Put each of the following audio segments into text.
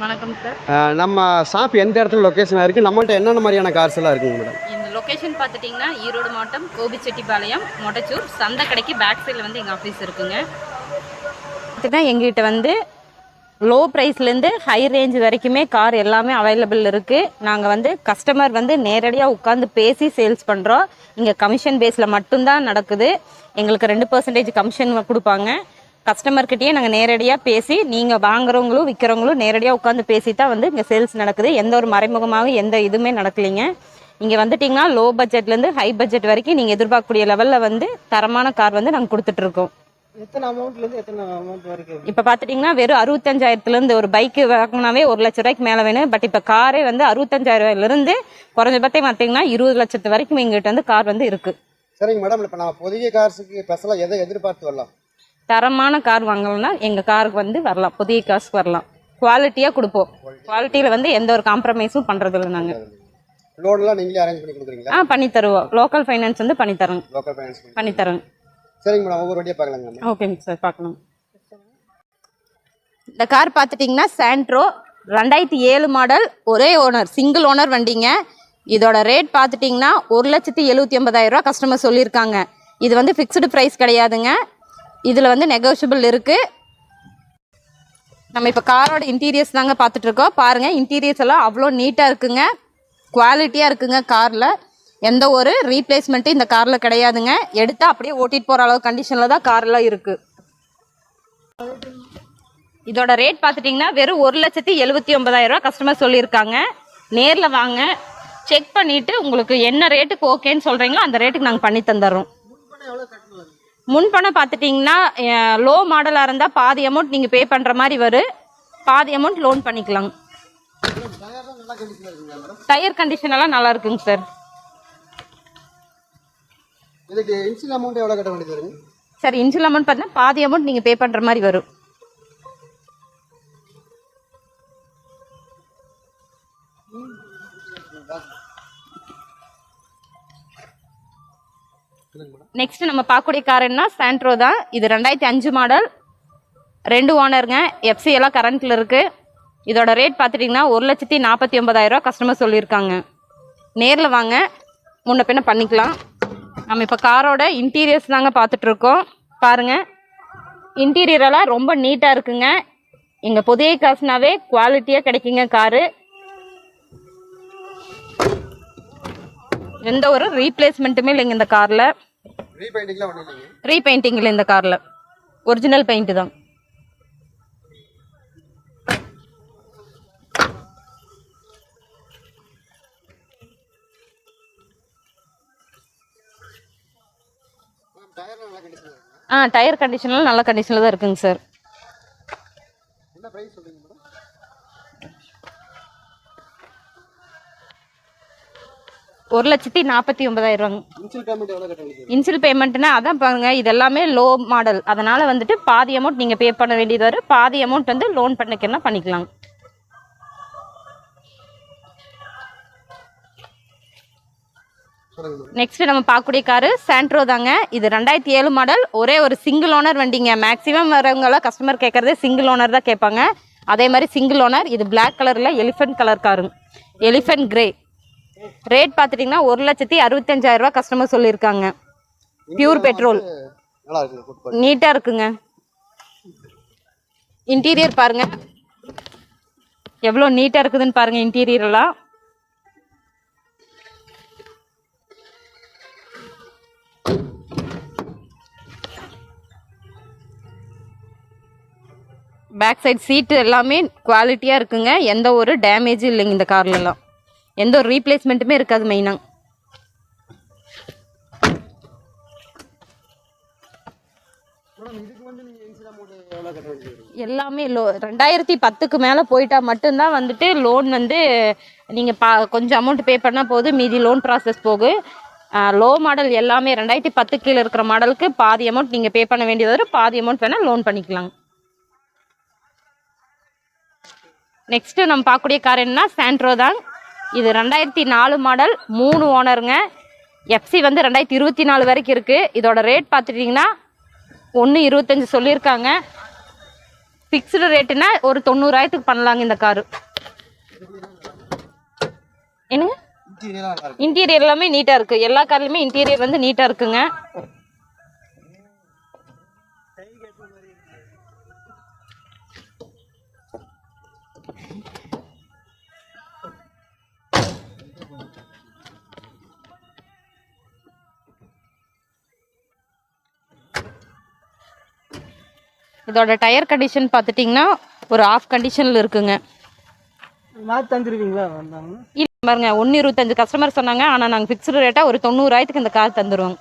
வணக்கம் சார். நம்ம ஷாப் எந்த இடத்துல லொக்கேஷனாக இருக்குது? நம்மள்ட்ட என்னென்ன மாதிரியான கார்ஸ் எல்லாம் இருக்குங்க மேடம்? இந்த லொக்கேஷன் பார்த்துட்டிங்கன்னா ஈரோடு மாவட்டம் கோபிச்செட்டிப்பாளையம் மொட்டச்சூர் சந்தை கடைக்கு பேக் சைடில் வந்து எங்கள் ஆஃபீஸ் இருக்குங்க. பார்த்துட்டா எங்ககிட்ட வந்து லோ ப்ரைஸ்லேருந்து ஹை ரேஞ்ச் வரைக்குமே கார் எல்லாமே அவைலபிள் இருக்குது. நாங்கள் வந்து கஸ்டமர் வந்து நேரடியாக உட்காந்து பேசி சேல்ஸ் பண்ணுறோம். இங்கே கமிஷன் பேஸில் மட்டும்தான் நடக்குது. எங்களுக்கு 2% கமிஷன் கொடுப்பாங்க. கஸ்டமர்கிட்டயே நாங்கள் நேரடியாக பேசி, நீங்கள் வாங்குறவங்களும் விற்கிறவங்களும் நேரடியாக உட்காந்து பேசி தான் வந்து இங்கே சேல்ஸ் நடக்குது. எந்த ஒரு மறைமுகமாக எந்த இதுவுமே நடக்கலைங்க. இங்கே வந்துட்டிங்கன்னா லோ பட்ஜெட்லேருந்து ஹை பட்ஜெட் வரைக்கும் நீங்கள் எதிர்பார்க்கக்கூடிய லெவலில் வந்து தரமான கார் வந்து நாங்கள் கொடுத்துட்ருக்கோம். எத்தனை அமௌண்ட்லேருந்து எத்தனை அமௌண்ட் வரைக்கும்? இப்போ பார்த்துட்டிங்கன்னா வெறும் 65,000லேருந்து ஒரு பைக்கு வாங்கினாவே 1 லட்ச ரூபாய்க்கு மேலே வேணும். பட் இப்போ காரே வந்து 65,000லேருந்து குறைஞ்சபட்சம் பார்த்தீங்கன்னா 20 லட்சத்து வரைக்கும் எங்கள்கிட்ட வந்து கார் வந்து இருக்குது. சரிங்க மேடம், இப்போ நான் புதிய கார்ஸுக்கு ஸ்பெஷலாக எதை எதிர்பார்த்து வரலாம்? தரமான கார் வாங்கணும்னா எங்கள் காருக்கு வந்து வரலாம், புதிய காசுக்கு வரலாம். குவாலிட்டியாக கொடுப்போம். குவாலிட்டியில் வந்து எந்த ஒரு காம்ப்ரமைஸும் பண்ணுறதில்ல. நாங்கள் லோன்லாம் நீங்களே அரேஞ்ச் பண்ணி கொடுக்குறீங்களா? பண்ணி தருவோம். லோக்கல் ஃபைனான்ஸ் வந்து பண்ணித்தரோம். லோக்கல் ஃபைனான்ஸ் பண்ணித்தரோம். சரிங்க மேடம், ஒவ்வொரு வண்டியாக பார்க்கலாங்க. ஓகேங்க சார், பார்க்கலாம். இந்த கார் பார்த்துட்டிங்கன்னா சாண்ட்ரோ 2007 மாடல், ஒரே ஓனர், சிங்கிள் ஓனர் வண்டிங்க. இதோட ரேட் பார்த்துட்டிங்கன்னா 1,79,000 கஸ்டமர் சொல்லியிருக்காங்க. இது வந்து ஃபிக்ஸ்டு ப்ரைஸ் கிடையாதுங்க. இதில் வந்து நெகோஷியபிள் இருக்குது. நம்ம இப்போ காரோட இன்டீரியர்ஸ் தாங்க பார்த்துட்ருக்கோம். பாருங்கள், இன்டீரியர்ஸ் எல்லாம் அவ்வளோ நீட்டாக இருக்குங்க, குவாலிட்டியாக இருக்குங்க. காரில் எந்த ஒரு ரீப்ளேஸ்மெண்ட்டும் இந்த காரில் கிடையாதுங்க. எடுத்தால் அப்படியே ஓட்டிகிட்டு போகிற அளவு கண்டிஷனில் தான் காரெலாம் இருக்குது. இதோட ரேட் பார்த்துட்டிங்கன்னா வெறும் 1,79,000 கஸ்டமர் சொல்லியிருக்காங்க. நேரில் வாங்க, செக் பண்ணிவிட்டு உங்களுக்கு என்ன ரேட்டுக்கு ஓகேன்னு சொல்கிறீங்களோ அந்த ரேட்டுக்கு நாங்கள் பண்ணி தந்துடுறோம். முன்பணம் பார்த்துட்டிங்கன்னா லோ மாடலாக இருந்தால் பாதி அமௌண்ட் நீங்கள் பே பண்ணுற மாதிரி வரும், பாதி அமௌண்ட் லோன் பண்ணிக்கலாங்க. டயர் கண்டிஷன் எல்லாம் நல்லா இருக்குங்க சார். இதுக்கு இன்ஷியல் அமௌண்ட் எவ்வளோ கட்ட வேண்டியது வருங்க சார்? இன்ஷியல் அமௌண்ட் பார்த்தீங்கன்னா பாதி அமௌண்ட் நீங்கள் பே பண்ணுற மாதிரி வரும். நெக்ஸ்ட் நம்ம பார்க்கக்கூடிய கார் என்ன, சாண்ட்ரோ தான். இது 2005 மாடல், 2 ஓனருங்க. எஃப்சி எல்லாம் கரண்ட்டில் இருக்குது. இதோட ரேட் பார்த்துட்டிங்கன்னா 1,49,000 கஸ்டமர் சொல்லியிருக்காங்க. நேரில் வாங்க, முன்ன பின்ன பண்ணிக்கலாம். நம்ம இப்போ காரோட இன்டீரியர்ஸ் தாங்க பார்த்துட்ருக்கோம். பாருங்கள், இன்டீரியரெல்லாம் ரொம்ப நீட்டாக இருக்குங்க. எங்கள் புதிய காசுனாவே குவாலிட்டியாக கிடைக்குங்க காரு. எந்த ஒரு ரீப்ளேஸ்மெண்ட்டுமே இல்லைங்க இந்த காரில். ரீபெயிண்டிங் இல்லை இந்த காரில், ஒரிஜினல் பெயிண்ட்டு தான். டயர் கண்டிஷனில் நல்ல கண்டிஷனில் தான் இருக்குங்க சார். 1,49,000. இன்சியல் பேமெண்ட்னா அதான் பாருங்க, இது எல்லாமே லோ மாடல். அதனால் வந்துட்டு பாதி அமௌண்ட் நீங்கள் பே பண்ண வேண்டியது வரும், பாதி அமௌண்ட் வந்து லோன் பண்ணிக்கன்னா பண்ணிக்கலாம். நெக்ஸ்ட் நம்ம பார்க்கக்கூடிய காரு சாண்ட்ரோ தாங்க. இது 2007 மாடல், ஒரே ஒரு சிங்கிள் ஓனர் வண்டிங்க. மேக்ஸிமம் வரவங்களாம் கஸ்டமர் கேட்குறதே சிங்கிள் ஓனர் தான் கேட்பாங்க. அதே மாதிரி சிங்கிள் ஓனர். இது பிளாக் கலரில் எலிஃபென்ட் கலர் காருங்க, எலிஃபென்ட் கிரே. ரேட் பார்த்துட்டிங்கன்னா 1,65,000 கஸ்டமர் சொல்லியிருக்காங்க. பியூர் பெட்ரோல், நீட்டாக இருக்குங்க. இன்டீரியர் பாருங்கள் எவ்வளோ நீட்டாக இருக்குதுன்னு பாருங்கள். இன்டீரியரெல்லாம் பேக் சைடு சீட்டு எல்லாமே குவாலிட்டியாக இருக்குங்க. எந்த ஒரு டேமேஜும் இல்லைங்க இந்த கார்லலாம். எந்த ஒரு ரீப்ளேஸ்மெண்ட்டுமே இருக்காது. மெயினாக எல்லாமே 2010க்கு மேலே போயிட்டா மட்டும்தான் வந்துட்டு லோன் வந்து நீங்கள் கொஞ்சம் அமௌண்ட் பே பண்ணால் போதும், மீதி லோன் ப்ராசஸ் போகும். லோ மாடல் எல்லாமே 2010 கீழே இருக்கிற மாடலுக்கு பாதி அமௌண்ட் நீங்கள் பே பண்ண வேண்டியது வரும், பாதி அமௌண்ட் வேணால் லோன் பண்ணிக்கலாம். நெக்ஸ்ட்டு நம்ம பார்க்கக்கூடிய கார் என்ன, சாண்ட்ரோ தான். இது 2004 மாடல், 3 ஓனருங்க. எஃப்சி வந்து 2024 வரைக்கும் இருக்குது. இதோட ரேட் பார்த்துட்டிங்கன்னா 1,25 சொல்லியிருக்காங்க. ஃபிக்ஸ்டு ரேட்டுனா ஒரு 90,000க்கு பண்ணலாங்க இந்த காரு. என்னங்க இன்டீரியர் எல்லாமே நீட்டாக இருக்குது. எல்லா கார்லையுமே இன்டீரியர் வந்து நீட்டாக இருக்குங்க. இதோட டயர் கண்டிஷன் பார்த்துட்டிங்கன்னா ஒரு ஆஃப் கண்டிஷனில் இருக்குங்க. தந்துருவீங்களா? இல்லை பாருங்க 1.25 கஸ்டமர் சொன்னாங்க. ஆனால் நாங்கள் ஃபிக்ஸ்டு ரேட்டாக ஒரு 90,000க்கு இந்த கார் தந்துடுவோங்க.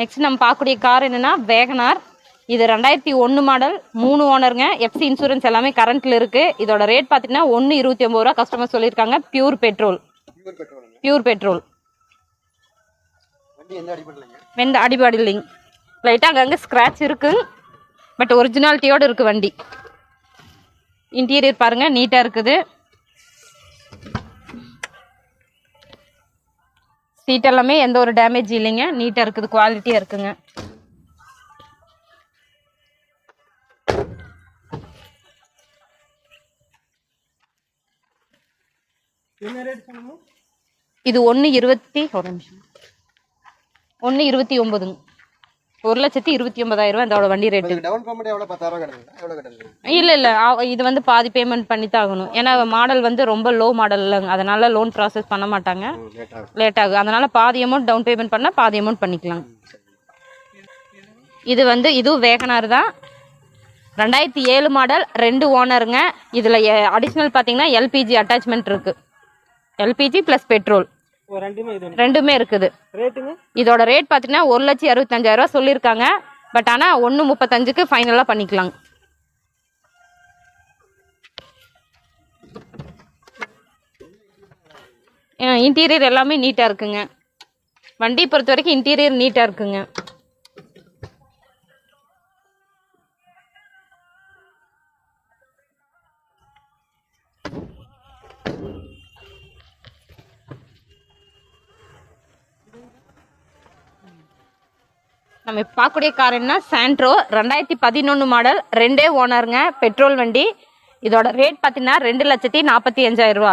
நெக்ஸ்ட் நம்ம பார்க்கக்கூடிய கார் என்னென்னா வேகனார். இது 2001 மாடல், 3 ஓனருங்க. எஃப்சி இன்சூரன்ஸ் எல்லாமே கரண்ட்டில் இருக்குது. இதோட ரேட் பார்த்தீங்கன்னா 1,29 ரூபா கஸ்டமர் சொல்லியிருக்காங்க. Pure petrol. எந்த அடிபாடு இல்லைங்க. லைட்டாக அங்கங்கே ஸ்க்ராட்ச் இருக்குங்க, பட் ஒரிஜினாலிட்டியோடு இருக்குது வண்டி. இன்டீரியர் பாருங்கள் நீட்டாக இருக்குது. சீட் எல்லாமே எந்த ஒரு டேமேஜ் இல்லைங்க, நீட்டாக இருக்குது, குவாலிட்டியாக இருக்குங்க. இது 1,29,000. 1,29,000 இதோட வண்டி ரேட்டு. இல்லை இது வந்து பாதி பேமெண்ட் பண்ணி தான் ஆகணும். ஏன்னா மாடல் வந்து ரொம்ப லோ மாடல் இல்லைங்க, அதனால லோன் ப்ராசஸ் பண்ண மாட்டாங்க, லேட் ஆகும். அதனால பாதி அமௌண்ட் டவுன் பேமெண்ட் பண்ணால் பாதி அமௌண்ட் பண்ணிக்கலாம். இது வந்து இதுவும் வேகனார் தான். 2007 மாடல், 2 ஓனருங்க. இதில் அடிஷ்னல் பார்த்தீங்கன்னா எல்பிஜி அட்டாச்மெண்ட் இருக்குது. எல்பிஜி ப்ளஸ் பெட்ரோல் ரெண்டுமே இருக்குது. இதோட ரேட் பார்த்தீங்கன்னா 1,65,000 சொல்லியிருக்காங்க. பட் ஆனால் 1,35க்கு ஃபைனலாக பண்ணிக்கலாம். இன்டீரியர் எல்லாமே நீட்டாக இருக்குங்க. வண்டி பொறுத்த வரைக்கும் இன்டீரியர் நீட்டாக இருக்குங்க. நம்ம இப்போ பார்க்கக்கூடிய கார் என்ன சாண்ட்ரோ 2011 மாடல், 2 ஓனருங்க. பெட்ரோல் வண்டி. இதோட ரேட் பார்த்தீங்கன்னா 2,45,000 ரூபா.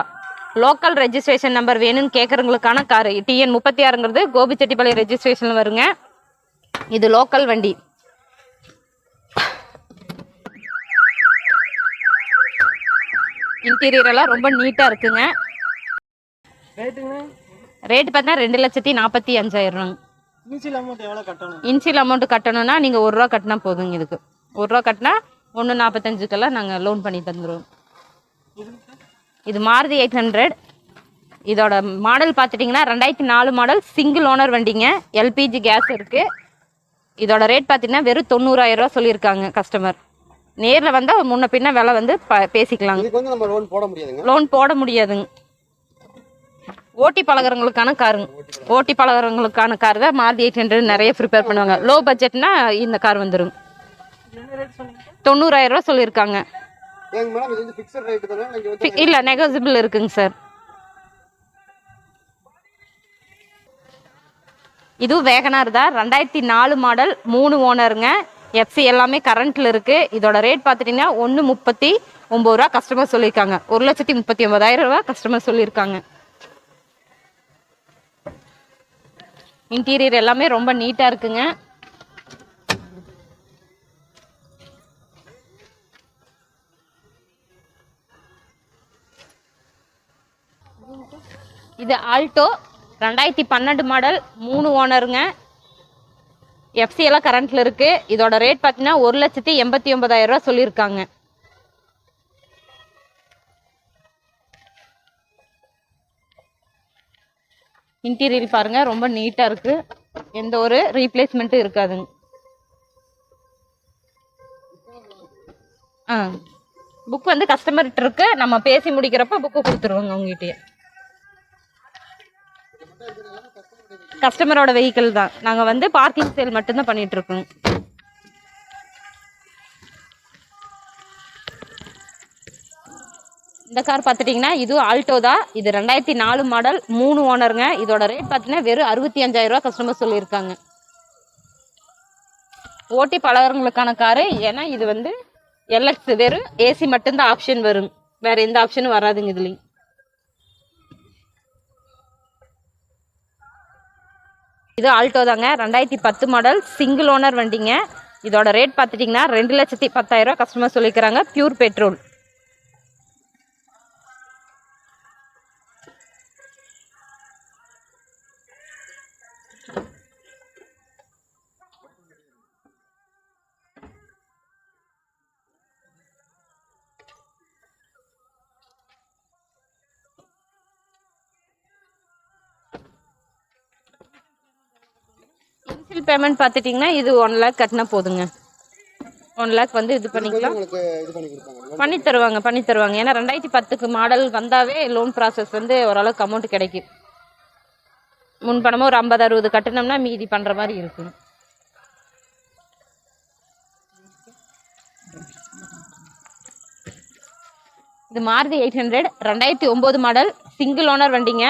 லோக்கல் ரெஜிஸ்ட்ரேஷன் நம்பர் வேணும்னு கேட்குறவங்களுக்கான கார். TN 36ங்கிறது கோபிச்செட்டிப்பாளையம் ரெஜிஸ்ட்ரேஷனில் வருங்க. இது லோக்கல் வண்டி. இன்டீரியர் எல்லாம் ரொம்ப நீட்டாக இருக்குங்க. ரேட்டு பார்த்தீங்கன்னா 2,45,000 ரூபாங்க. இன்சியல் அமௌண்ட் கட்டணும்னா நீங்கள் 1 ரூபா கட்டினா போதுங்க. இதுக்கு 1 ரூபா கட்டினா 1,45,000 நாங்கள் லோன் பண்ணி தந்துடுவோம். இது மாருதி 800. இதோட மாடல் பார்த்துட்டிங்கன்னா 2004 மாடல், சிங்கிள் ஓனர் வண்டிங்க. எல்பிஜி கேஸ் இருக்குது. இதோட ரேட் பார்த்தீங்கன்னா வெறும் 90,000 ரூபா சொல்லியிருக்காங்க கஸ்டமர். நேரில் வந்தால் முன்ன பின்ன விலை வந்து பேசிக்கலாங்க. லோன் போட முடியாதுங்க. ஓட்டி பழகிறவங்களுக்கான காருங்க. ஓட்டி பழகிறவங்களுக்கான கார் தான் மாருதி 800 நிறைய ப்ரிப்பேர் பண்ணுவாங்க. லோ பட்ஜெட்னா இந்த கார் வந்துடும். 90,000 ரூபா சொல்லியிருக்காங்க. இல்லை நெகோசிபிள் இருக்குங்க சார். இதுவும் வேகனார் தான். 2004 மாடல், 3 ஓனருங்க. எஃப்சி எல்லாமே கரண்ட்டில் இருக்குது. இதோட ரேட் பார்த்துட்டிங்கன்னா 1,39,000 ரூபா கஸ்டமர் சொல்லியிருக்காங்க. 1,39,000 ரூபா கஸ்டமர் சொல்லியிருக்காங்க. இன்டீரியர் எல்லாமே ரொம்ப நீட்டாக இருக்குங்க. இது ஆல்டோ 2012 மாடல், 3 ஓனருங்க. எஃப்சி எல்லாம் கரண்ட்டில் இருக்குது. இதோட ரேட் பார்த்தீங்கன்னா 1,89,000 ரூபா சொல்லியிருக்காங்க. இன்டீரியர் பாருங்கள் ரொம்ப நீட்டாக இருக்குது. எந்த ஒரு ரீப்ளேஸ்மெண்ட்டும் இருக்காதுங்க. புக் வந்து கஸ்டமர்கிட்ட இருக்கு. நம்ம பேசி முடிக்கிறப்ப புக்கு கொடுத்துருவோங்க உங்ககிட்டயே. கஸ்டமரோட வெஹிக்கிள் தான். நாங்கள் வந்து பார்க்கிங் சேல் மட்டும்தான் பண்ணிட்டு இருக்கோம். இந்த கார் பார்த்துட்டிங்கன்னா இது ஆல்டோ தான். இது 2004 மாடல், 3 ஓனருங்க. இதோட ரேட் பார்த்தீங்கன்னா வெறும் 65,000 ரூபா கஸ்டமர் சொல்லியிருக்காங்க. ஓட்டி பழகிறவங்களுக்கான காரு. ஏன்னா இது வந்து எல்எக்ஸ் வெறும் ஏசி மட்டும்தான் ஆப்ஷன் வரும், வேற எந்த ஆப்ஷனும் வராதுங்க இதுலயும். இது ஆல்டோ தாங்க, 2010 மாடல், சிங்கிள் ஓனர் வண்டிங்க. இதோட ரேட் பார்த்துட்டிங்கன்னா 2,10,000 கஸ்டமர் சொல்லிக்கிறாங்க. Pure petrol. இனிஷியல் பேமெண்ட் பார்த்துட்டிங்கன்னா இது 1 லேக் கட்டினா போதுங்க. 1 லேக் வந்து இது பண்ணிக்கலாம், பண்ணி தருவாங்க. ஏன்னா 2010 மாடல் வந்தாவே லோன் ப்ராசஸ் வந்து ஓரளவுக்கு அமௌண்ட் கிடைக்கும். முன்பணமாக ஒரு 50-60 கட்டினோம்னா மீதி பண்ணுற மாதிரி இருக்கும். இது மாருதி 800 2009 மாடல், சிங்கிள் ஓனர் வண்டிங்க.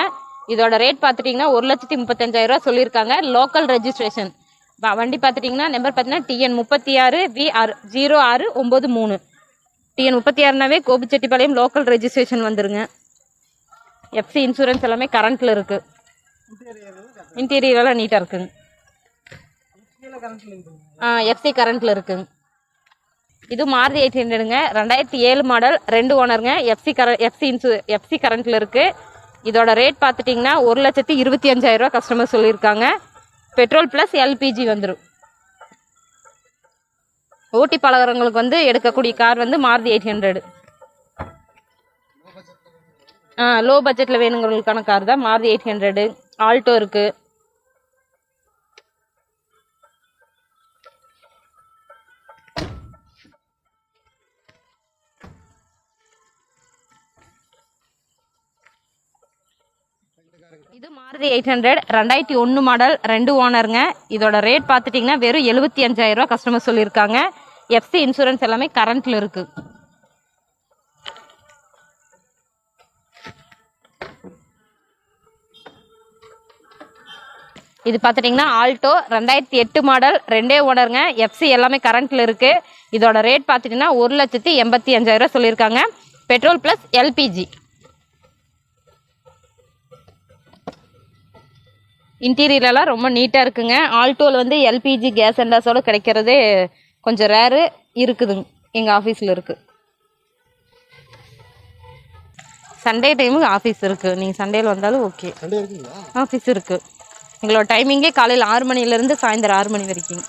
இதோட ரேட் பார்த்துட்டிங்கன்னா 1,35,000 சொல்லியிருக்காங்க. Local registration. வண்டி பார்த்துட்டிங்கன்னா நம்பர் பார்த்தீங்கன்னா TN 36 V0693. TN 36னாவே கோபிச்செட்டிப்பாளையம் லோக்கல் ரெஜிஸ்ட்ரேஷன் வந்துருங்க. FC இன்சூரன்ஸ் எல்லாமே கரண்ட்டில் இருக்குது. இன்டீரியரெல்லாம் நீட்டாக இருக்குங்க. FC கரண்ட்டில் இருக்குங்க. இது மாருதி 800ங்க, 2007 மாடல், 2 ஓனருங்க. FC கரண்ட்டில் இருக்குது. இதோட ரேட் பார்த்துட்டிங்கன்னா 1,25,000 கஸ்டமர் சொல்லியிருக்காங்க. பெட்ரோல் ப்ளஸ் LPG வந்துடும். ஓட்டி பழகிறவங்களுக்கு வந்து எடுக்கக்கூடிய கார் வந்து மாருதி 800. லோ பட்ஜெட்டில் வேணுங்கிறவங்களுக்கான கார் தான் மாருதி 800. ஆல்டோ இருக்குது. இது மாருதி 800 2001 மாடல், 2 ஓனருங்க. இதோட ரேட் பார்த்துட்டிங்கன்னா வெறும் 75,000 கஸ்டமர் சொல்லியிருக்காங்க. FC இன்சூரன்ஸ் எல்லாமே கரண்ட்டில் இருக்குது. இது பார்த்துட்டிங்கன்னா ஆல்டோ 2008 மாடல், 2 ஓனருங்க. FC எல்லாமே கரண்ட்டில் இருக்குது. இதோட ரேட் பார்த்துட்டிங்கன்னா 1,85,000 சொல்லியிருக்காங்க. Petrol plus LPG. இன்டீரியரெல்லாம் ரொம்ப நீட்டாக இருக்குங்க. ஆல்டோவில் வந்து LPG கேஸ் அண்டாஸோடு கிடைக்கிறதே கொஞ்சம் ரேரு இருக்குதுங்க. எங்கள் ஆஃபீஸில் இருக்குது. சண்டே டைமுக்கு ஆஃபீஸ் இருக்குது. நீங்கள் சண்டேயில் வந்தாலும் ஓகே. ஆஃபீஸ் இருக்குது. எங்களோட டைமிங்கே காலையில் 6 மணிலேருந்து சாயந்தரம் 6 மணி வரைக்கும்.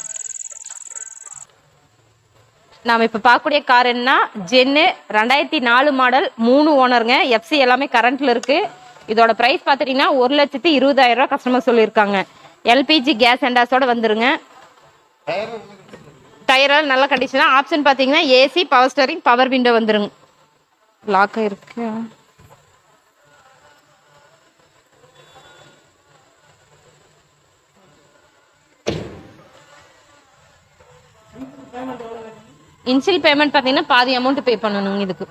நாம் இப்போ பார்க்கக்கூடிய கார் என்ன, ஜென்னு 2004 மாடல், 3 ஓனருங்க. FC எல்லாமே கரண்ட்டில் இருக்குது. இதோட ப்ரைஸ் பார்த்துட்டிங்கன்னா 1,20,000 கஸ்டமர் சொல்லியிருக்காங்க. LPG கேஸ் அண்டாஸோடு வந்துருங்க. டயரெல்லாம் நல்ல கண்டிஷனாக. ஆப்ஷன் பார்த்தீங்கன்னா AC, power steering, power window வந்துருங்க. லாக்காக இருக்கு. இனிஷியல் பேமெண்ட் பார்த்தீங்கன்னா பாதி அமௌண்ட் பே பண்ணணுங்க. இதுக்கு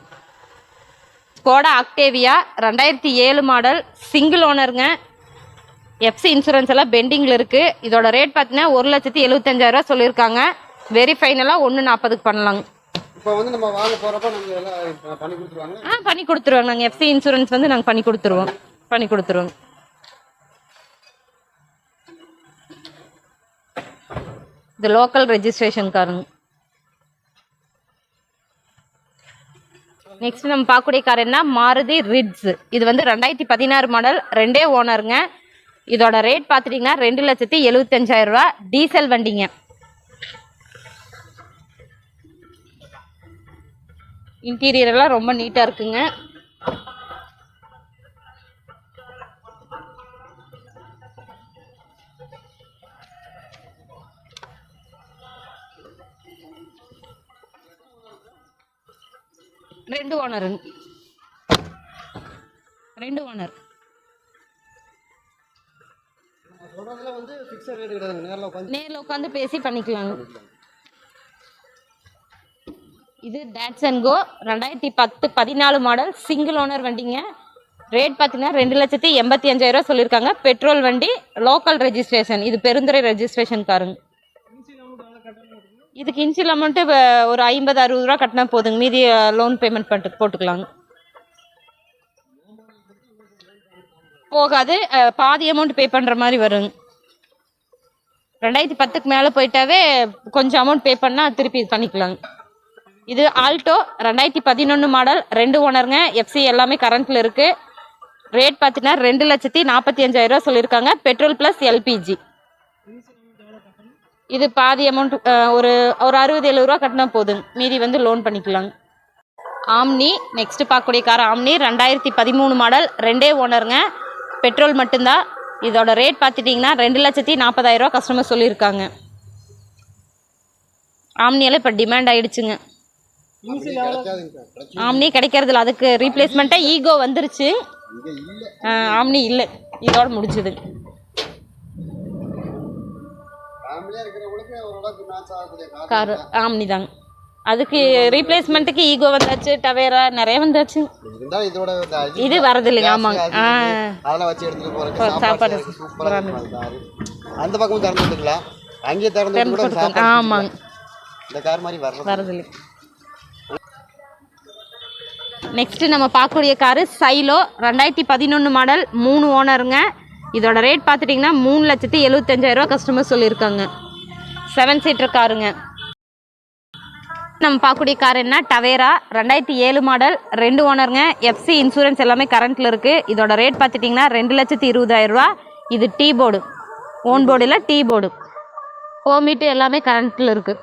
ஸ்கோடா ஆக்டேவியா 2007 மாடல், சிங்கிள் ஓனருங்க. FC இன்சூரன்ஸ் எல்லாம் பெண்டிங்கில் இருக்குது. இதோட ரேட் பார்த்தீங்கன்னா 1,75,000 சொல்லியிருக்காங்க. வெரி ஃபைனலாக 1,40,000 பண்ணலாங்க. இப்போ வந்து நம்ம வாங்க போகிறப்ப நம்ம எல்லாம் பண்ணி கொடுத்துருவாங்க. பண்ணி கொடுத்துருவாங்க. நாங்கள் FC இன்சூரன்ஸ் வந்து நாங்கள் பண்ணி கொடுத்துருவோம். இது லோக்கல் ரெஜிஸ்ட்ரேஷன் காருங்க. நெக்ஸ்ட் நம்ம பார்க்கக்கூடிய கார் என்ன, மாருதி ரிட்ஸ். இது வந்து 2016 மாடல், 2 ஓனருங்க. இதோட ரேட் பார்த்துட்டிங்கன்னா 2,75,000 டீசல் வண்டிங்க. இன்டீரியர் எல்லாம் ரொம்ப நீட்டாக இருக்குங்க. ரெண்டு ஓனர். நேரில் உட்காந்து பேசி பண்ணிக்கலாங்க. இது டாட்சன் கோ 2014 மாடல், சிங்கிள் ஓனர் வண்டிங்க. ரேட் பார்த்தீங்கன்னா 2,85,000 சொல்லியிருக்காங்க. பெட்ரோல் வண்டி, லோக்கல் ரெஜிஸ்ட்ரேஷன். இது பெருந்துறை ரெஜிஸ்ட்ரேஷன் காருங்க. இதுக்கு இன்ஷியல் அமௌண்ட்டு ஒரு 50-60 ரூபா கட்டினா போதுங்க, மீதி லோன் பேமெண்ட் பண்ணிட்டு போட்டுக்கலாங்க. போகாது, பாதி அமௌண்ட் பே பண்ணுற மாதிரி வருங்க. 2010க்கு மேலே போயிட்டாவே கொஞ்சம் அமௌண்ட் பே பண்ணால் திருப்பி இது பண்ணிக்கலாங்க. இது ஆல்டோ 2011 மாடல், 2 ஓனருங்க, எஃப்சி எல்லாமே கரண்ட்டில் இருக்குது. ரேட் பார்த்தீங்கன்னா 2,45,000 சொல்லியிருக்காங்க, பெட்ரோல் ப்ளஸ் எல்பிஜி. இது பாதி அமௌண்ட் ஒரு 60-70 ரூபா கட்டினா போதுங்க, மீதி வந்து லோன் பண்ணிக்கலாங்க. ஆம்னி நெக்ஸ்ட் பார்க்கக்கூடிய கார் ஆம்னி 2013 மாடல், 2 ஓனருங்க, பெட்ரோல் மட்டும்தான். இதோட ரேட் பார்த்துட்டிங்கன்னா 2,40,000 கஸ்டமர் சொல்லியிருக்காங்க. ஆம்னியால் இப்போ டிமாண்ட் ஆகிடுச்சுங்க. ஆம்னி கிடைக்கிறதில்ல, அதுக்கு ரீப்ளேஸ்மெண்ட்டாக ஈகோ வந்துருச்சு. ஆம்னி இல்லை, இதோட முடிச்சுது. கார் ஆம்னி தாங்க, அதுக்கு ரீப்ளேஸ்மெண்ட்டுக்கு ஈகோ வந்தாச்சு, டவேரா நிறைய வந்தாச்சு. இது வரது இல்லைங்க. ஆமாங்க, சாப்பாடு அந்த பக்கமும் திறந்து விட்டுக்கலாம், அங்கேயே திறந்து. ஆமாங்க, இந்த கார் மாதிரி வரது இல்லை. நெக்ஸ்ட் நம்ம பார்க்கக்கூடிய காரு சைலோ 2011 மாடல், 3 ஓனருங்க. இதோட ரேட் பார்த்துட்டிங்கன்னா 3,75,000 கஸ்டமர் சொல்லியிருக்காங்க. 7 சீட்டர் காருங்க. நம்ம பார்க்கக்கூடிய கார் என்ன, டவேரா 2007 மாடல், 2 ஓனருங்க, எஃப்சி இன்சூரன்ஸ் எல்லாமே கரண்ட்டில் இருக்குது. இதோட ரேட் பார்த்துட்டிங்கன்னா 2,20,000. இது டீ போர்டு, ஓன் போர்டு இல்லை, டீ போர்டு. ஹோம் மீட்டு எல்லாமே கரண்ட்டில் இருக்குது.